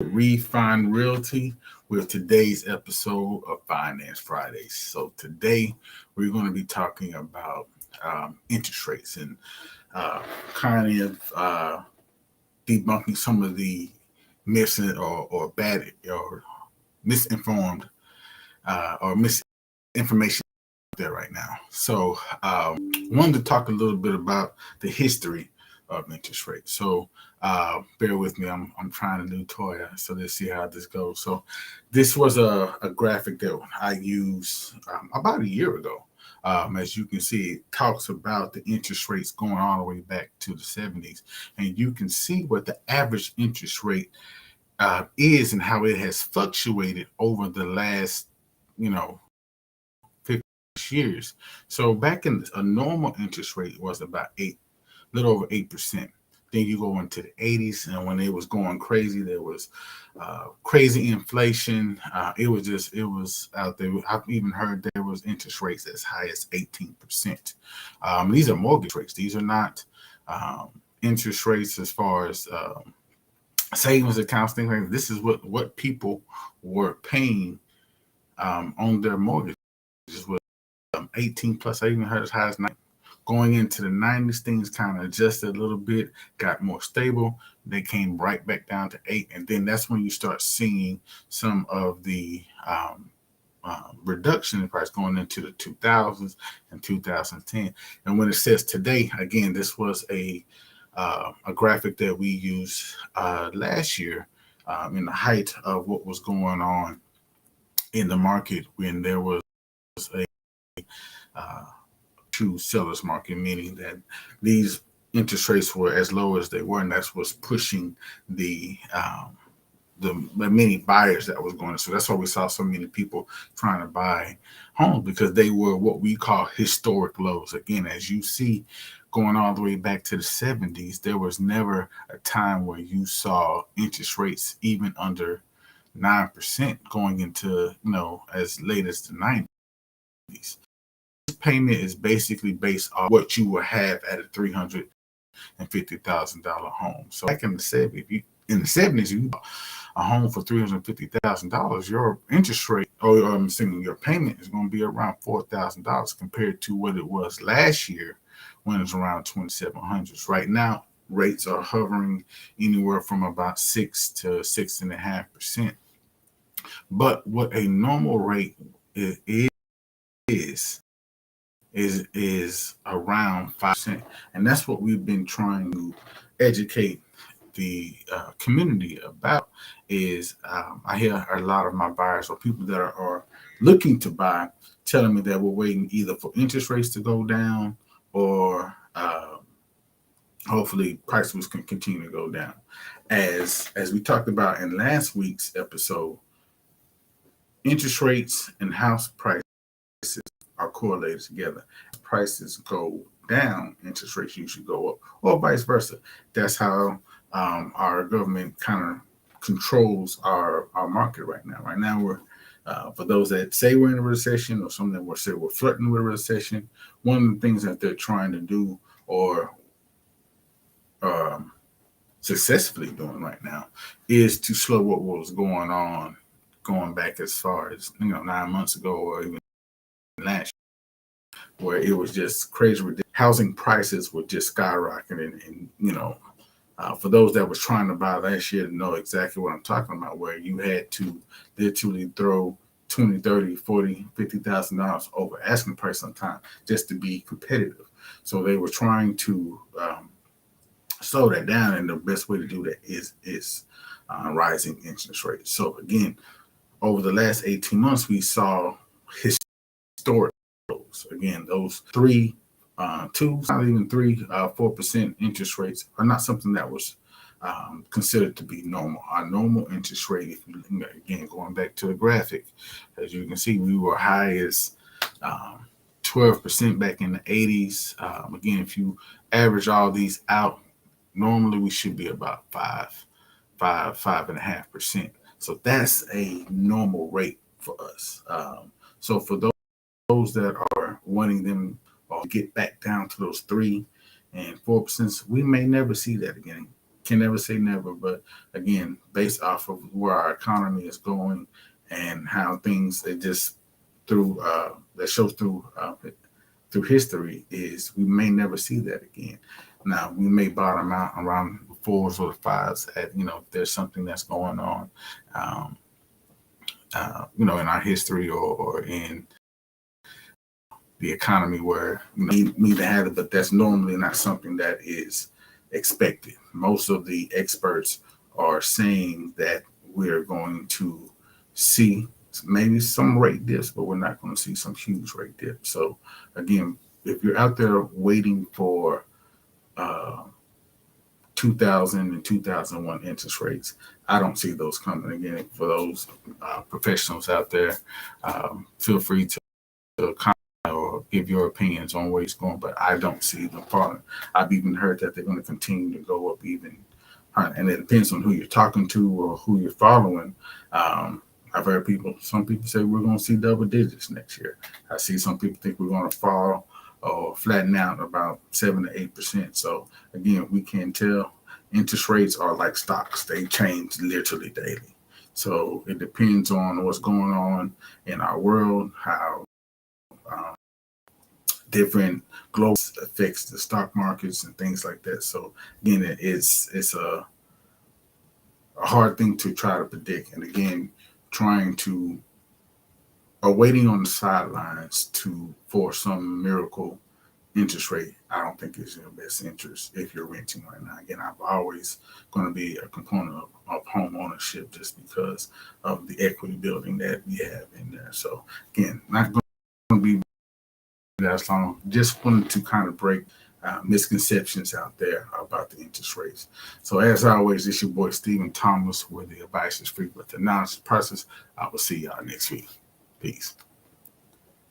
Refine Realty with today's episode of Finance Fridays. So today we're going to be talking about interest rates and uh, kind of debunking some of the myths or bad or misinformed or misinformation there right now. So wanted to talk a little bit about the history of interest rates. So bear with me. I'm trying a new toy, so let's see how this goes. So this was a graphic that I used about a year ago. As you can see, it talks about the interest rates going all the way back to the 70s, and you can see what the average interest rate is and how it has fluctuated over the last, 50 years. So back in a normal interest rate was about little over 8%. Then you go into the 80s, and when it was going crazy, there was crazy inflation. It was out there. I've even heard there was interest rates as high as 18%. These are mortgage rates. These are not interest rates as far as savings accounts, things like that. This is what people were paying on their mortgages was 18 plus. I even heard as high as 9. Going into the 90s, things kind of adjusted a little bit, got more stable. They came right back down to 8. And then that's when you start seeing some of the reduction in price going into the 2000s and 2010. And when it says today, again, this was a graphic that we used last year in the height of what was going on in the market when there was a true seller's market, meaning that these interest rates were as low as they were, and that's what's pushing the many buyers that was going. So that's why we saw so many people trying to buy homes, because they were what we call historic lows. Again, as you see, going all the way back to the 70s, there was never a time where you saw interest rates even under 9% going into, as late as the 90s. This payment is basically based off what you will have at a $350,000 home. So back in the 70s, if you bought a home for $350,000, your interest rate, or I'm saying your payment, is going to be around $4,000 compared to what it was last year when it was around 2,700. Right now, rates are hovering anywhere from about 6 to 6.5%. But what a normal rate is around 5%, and that's what we've been trying to educate the community about. Is I hear a lot of my buyers or people that are looking to buy telling me that we're waiting either for interest rates to go down or hopefully prices can continue to go down. As we talked about in last week's episode, interest rates and house prices are correlated together. As prices go down, interest rates usually go up, or vice versa. That's how our government kind of controls our market right now. Right now, we're for those that say we're in a recession, or some that will say we're flirting with a recession. One of the things that they're trying to do, or successfully doing right now, is to slow what was going on, going back as far as 9 months ago, or even last year, where it was just crazy. Housing prices were just skyrocketing, and for those that was trying to buy last year to know exactly what I'm talking about, where you had to literally throw 20, 30, 40, $50,000 over asking price sometimes just to be competitive. So they were trying to slow that down, and the best way to do that is rising interest rates. So again, over the last 18 months, we saw historic lows. Again, those 2, not even 3, 4% interest rates are not something that was considered to be normal. Our normal interest rate, if you, again, going back to the graphic, as you can see, we were high as 12% back in the 80s. Again, if you average all these out, normally we should be about 5.5%. So that's a normal rate for us. So for those that are wanting them or get back down to those 3 and 4%, we may never see that again. can never say never, but again, based off of where our economy is going and how things they just through that shows through history is we may never see that again. Now we may bottom out around the fours or the fives at if there's something that's going on, um, in our history or in the economy where need to have it, but that's normally not something that is expected. Most of the experts are saying that we're going to see maybe some rate dips, but we're not going to see some huge rate dips. So again, if you're out there waiting for uh, 2000 and 2001 interest rates, I don't see those coming. Again, for those professionals out there, feel free to comment or give your opinions on where it's going, but I don't see them falling. I've even heard that they're going to continue to go up even, and it depends on who you're talking to or who you're following. I've heard some people say we're going to see double digits next year. I see some people think we're going to fall or flatten out about 7 to 8%. So again, we can tell interest rates are like stocks. They change literally daily. So it depends on what's going on in our world, how different global affects the stock markets and things like that. So again, it's a hard thing to try to predict. And again, trying to or waiting on the sidelines for some miracle interest rate, I don't think is in your best interest if you're renting right now. Again, I'm always going to be a component of home ownership just because of the equity building that we have in there. So again, not going to be that long. Just wanted to kind of break misconceptions out there about the interest rates. So as always, it's your boy Stephen Thomas, where the advice is free, but the knowledge is priceless. I will see y'all next week. Peace.